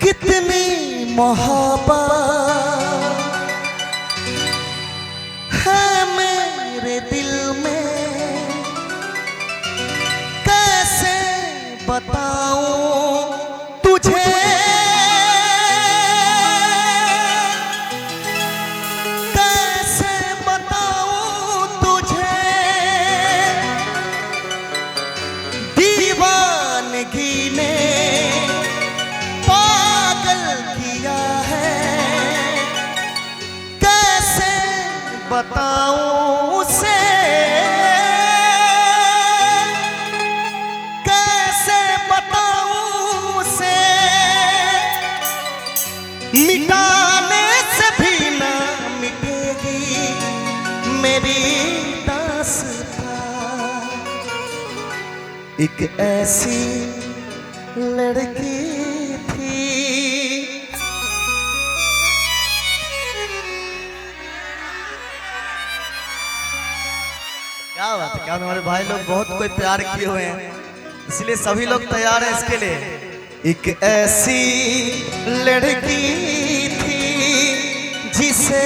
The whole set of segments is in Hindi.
कितनी मोहब्बत है मेरे दिल में, कैसे बताऊं तुझे, कैसे बताऊं तुझे, दीवानगी ने बताऊं उसे, कैसे बताऊं उसे, मिटाने से भी ना मिटेगी मेरी दास्तां। एक ऐसी लड़की क्या बात है, क्या हमारे भाई लोग बहुत कोई प्यार किए हुए हैं, इसलिए सभी लोग तैयार हैं इसके लिए। एक ऐसी लड़की थी जिसे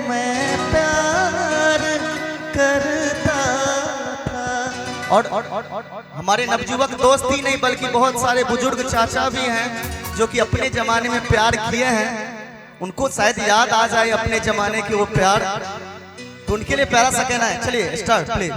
मैं प्यार करता था। और हमारे नवयुवक दोस्त ही नहीं बल्कि बहुत सारे बुजुर्ग चाचा भी हैं जो कि अपने जमाने में प्यार किए हैं, उनको शायद याद आ जाए अपने जमाने की वो प्यार, तो उनके लिए प्यारा सा कहना है। चलिए स्टार्ट प्ले।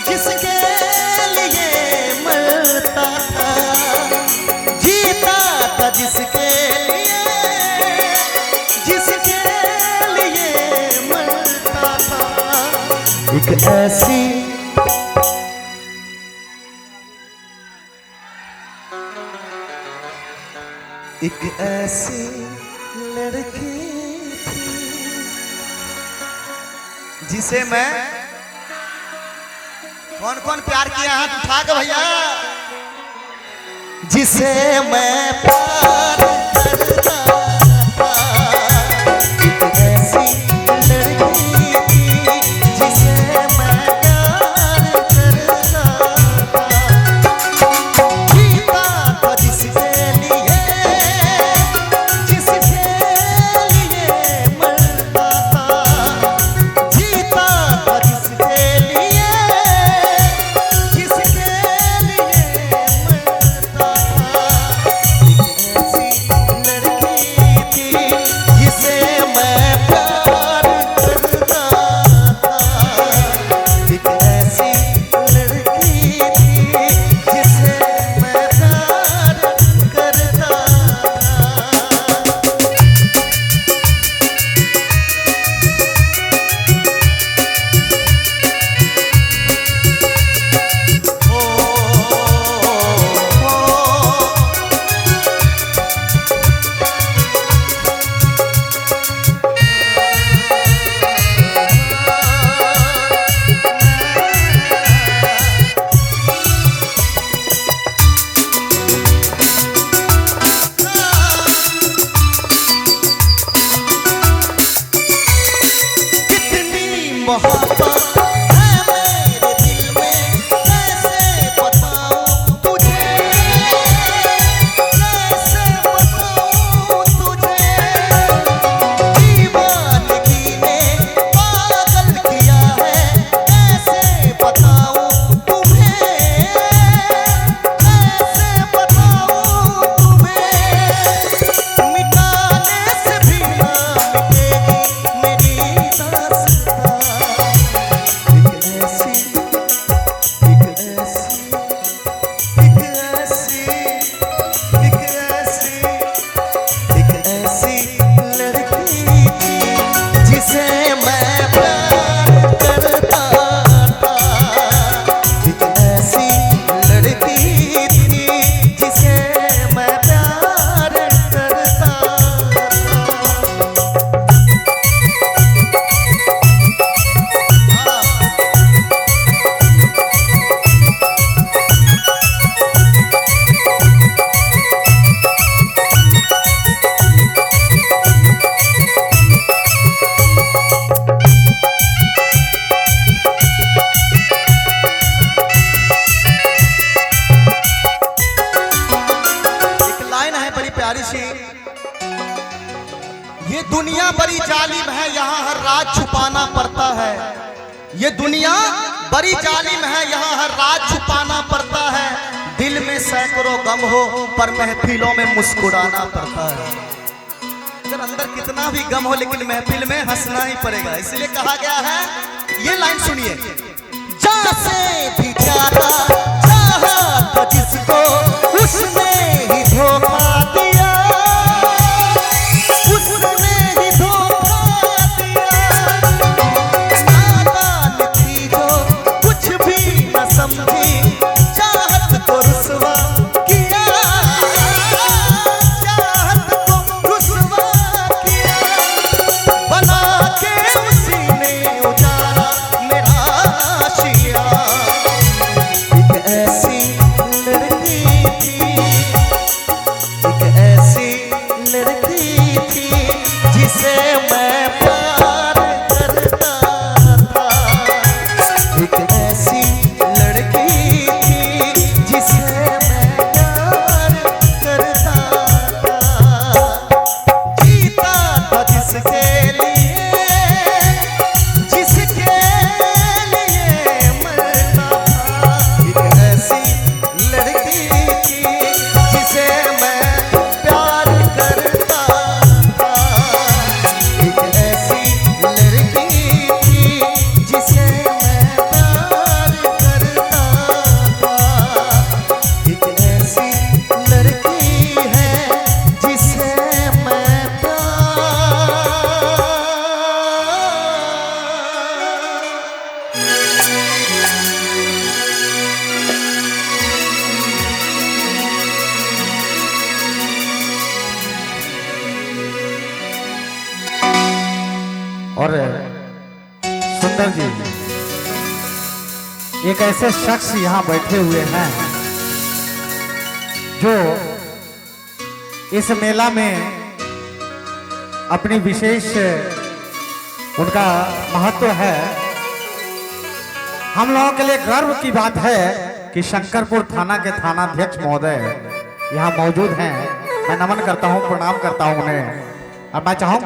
जिसके लिए मरता था, जीता था जिसके लिए मरता था। एक ऐसी लड़की जिसे मैं, कौन कौन प्यार किया हाथ उठा के भैया, जिसे मैं प्यार करता था। एक ऐसी लड़की थी जिसे मैं प्यार करता था, जीता था जिसके लिए मरता था, जीता था जिसके लिए मरता था। एक ऐसी लड़की थी जिसे मैं प्यार करता था, एक ऐसी लड़की थी जिसे मैं प्यार करता था। मोहब्बत है मेरे दिल में, कैसे बताऊं तुझे, कैसे बताऊं तुझे, दीवानगी ने पागल किया है, कैसे बताऊं तुम्हें, कैसे बताऊं तुम्हें, मिटाने से भी ना मिटेगी मेरी दास्तां। जालिम है, यहाँ हर राज छुपाना पड़ता है। ये दुनिया बड़ी जालिम है, यहाँ हर राज छुपाना पड़ता है। दिल में सैकड़ों गम हो पर महफिलों में मुस्कुराना पड़ता है। अगर अंदर कितना भी गम हो लेकिन महफिल में हंसना ही पड़ेगा। इसलिए कहा गया है, ये लाइन सुनिए, जा से भी ज्यादा चाहा तो जिसको उसने ही धोखा दिया, उसने ही धोखा दिया। नादान थी जो कुछ भी न समझी, चाहत को रुसवा किया, चाहत को रुसवा किया। बना के उसी ने उजाला मेरा आशिया। एक ऐसी लड़की थी, एक ऐसी लड़की थी जिसे मैं प्यार करता था। एक ऐसी लड़की थी जिसे मैं प्यार करता था। जीता था जिसके लिए, जिसके लिए मरता था। एक ऐसी लड़की थी जिसे मैं प्यार करता था। एक ऐसी लड़की थी जिसे मैं प्यार करता था। एक ऐसी लड़की है जिसे मैं प्यार। और सुंदर जी, एक ऐसे शख्स यहाँ बैठे हुए हैं जो इस मेला में अपनी विशेष उनका महत्व है। हम लोगों के लिए गर्व की बात है कि शंकरपुर थाना के थानाध्यक्ष महोदय यहाँ मौजूद हैं। मैं नमन करता हूँ, प्रणाम करता हूँ उन्हें, और मैं चाहूँगा